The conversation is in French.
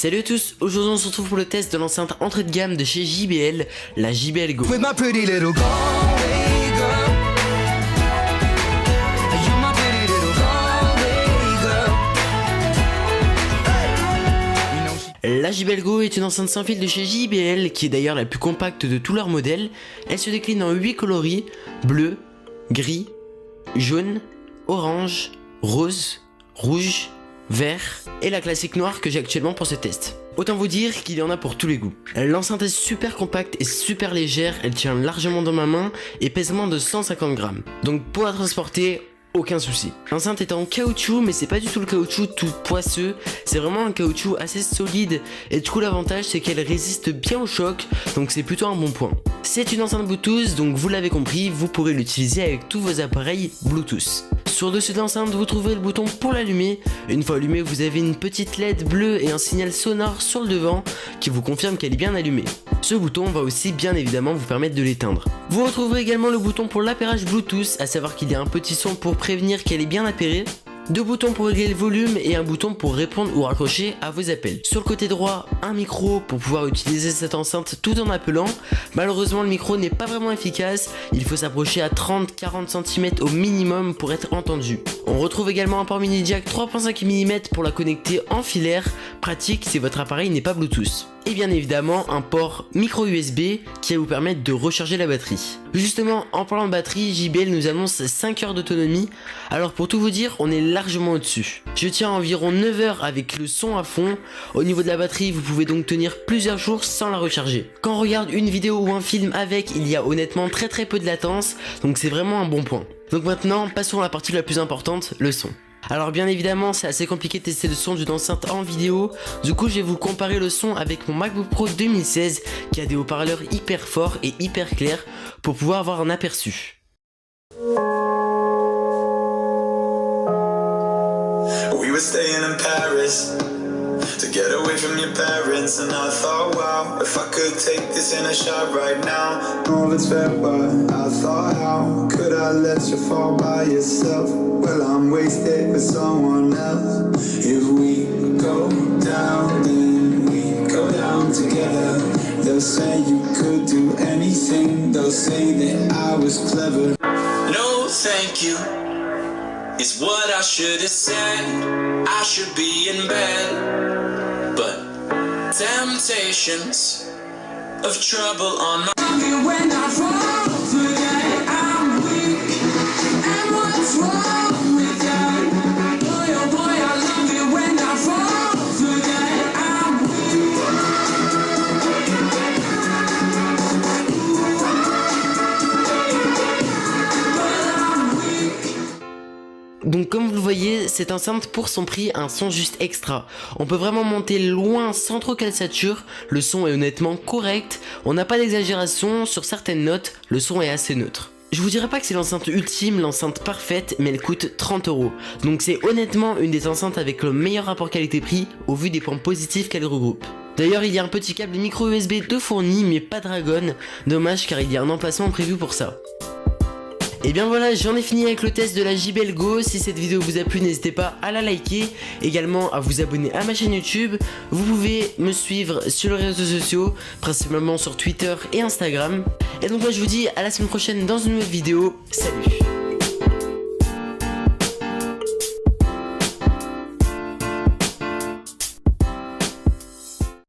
Salut à tous, aujourd'hui on se retrouve pour le test de l'enceinte entrée de gamme de chez JBL, la JBL Go. With my pretty little Galway girl. You're my pretty little Galway girl. La JBL Go est une enceinte sans fil de chez JBL qui est d'ailleurs la plus compacte de tous leurs modèles. Elle se décline en 8 coloris, bleu, gris, jaune, orange, rose, rouge, vert et la classique noire que j'ai actuellement pour ce test. Autant vous dire qu'il y en a pour tous les goûts. L'enceinte est super compacte et super légère, elle tient largement dans ma main et pèse moins de 150 grammes. Donc pour la transporter, aucun souci. L'enceinte est en caoutchouc, mais c'est pas du tout le caoutchouc tout poisseux, c'est vraiment un caoutchouc assez solide et du coup l'avantage c'est qu'elle résiste bien au choc, donc c'est plutôt un bon point. C'est une enceinte Bluetooth, donc vous l'avez compris, vous pourrez l'utiliser avec tous vos appareils Bluetooth. Sur dessus de l'enceinte, vous trouverez le bouton pour l'allumer. Une fois allumé, vous avez une petite LED bleue et un signal sonore sur le devant qui vous confirme qu'elle est bien allumée. Ce bouton va aussi bien évidemment vous permettre de l'éteindre. Vous retrouverez également le bouton pour l'appairage Bluetooth, à savoir qu'il y a un petit son pour prévenir qu'elle est bien appairée. Deux boutons pour régler le volume et un bouton pour répondre ou raccrocher à vos appels. Sur le côté droit, un micro pour pouvoir utiliser cette enceinte tout en appelant. Malheureusement, le micro n'est pas vraiment efficace, il faut s'approcher à 30-40 cm au minimum pour être entendu. On retrouve également un port mini jack 3.5 mm pour la connecter en filaire, pratique si votre appareil n'est pas Bluetooth. Et bien évidemment un port micro USB qui va vous permettre de recharger la batterie. Justement, en parlant de batterie, JBL nous annonce 5 heures d'autonomie, alors pour tout vous dire, on est largement au-dessus. Je tiens environ 9 heures avec le son à fond. Au niveau de la batterie, vous pouvez donc tenir plusieurs jours sans la recharger. Quand on regarde une vidéo ou un film avec, il y a honnêtement très peu de latence, donc c'est vraiment un bon point. Donc maintenant, passons à la partie la plus importante, le son. Alors bien évidemment c'est assez compliqué de tester le son d'une enceinte en vidéo, du coup je vais vous comparer le son avec mon MacBook Pro 2016 qui a des haut-parleurs hyper forts et hyper clairs pour pouvoir avoir un aperçu. We were staying in Paris to get away from your parents, and I thought, wow, if I could take this in a shot right now. All it's fair, but I thought, how could I let you fall by yourself? Well, I'm wasted with someone else. If we go down, then we go down together. They'll say you could do anything. They'll say that I was clever. No, thank you. It's what I should have said. I should be in bed, but temptations of trouble on my when I fall today, I'm weak. And what's wrong with that? Boy, oh boy, I love you when I fall today, I'm weak. But I'm weak. Donc comme vous le voyez, cette enceinte pour son prix a un son juste extra. On peut vraiment monter loin sans trop qu'elle sature, le son est honnêtement correct, on n'a pas d'exagération, sur certaines notes, le son est assez neutre. Je vous dirais pas que c'est l'enceinte ultime, l'enceinte parfaite, mais elle coûte 30 €. Donc c'est honnêtement une des enceintes avec le meilleur rapport qualité-prix au vu des points positifs qu'elle regroupe. D'ailleurs il y a un petit câble micro USB de fourni mais pas Dragon, dommage car il y a un emplacement prévu pour ça. Et bien voilà, j'en ai fini avec le test de la JBL Go. Si cette vidéo vous a plu, n'hésitez pas à la liker, également à vous abonner à ma chaîne YouTube. Vous pouvez me suivre sur les réseaux sociaux, principalement sur Twitter et Instagram. Et donc moi je vous dis à la semaine prochaine dans une nouvelle vidéo. Salut!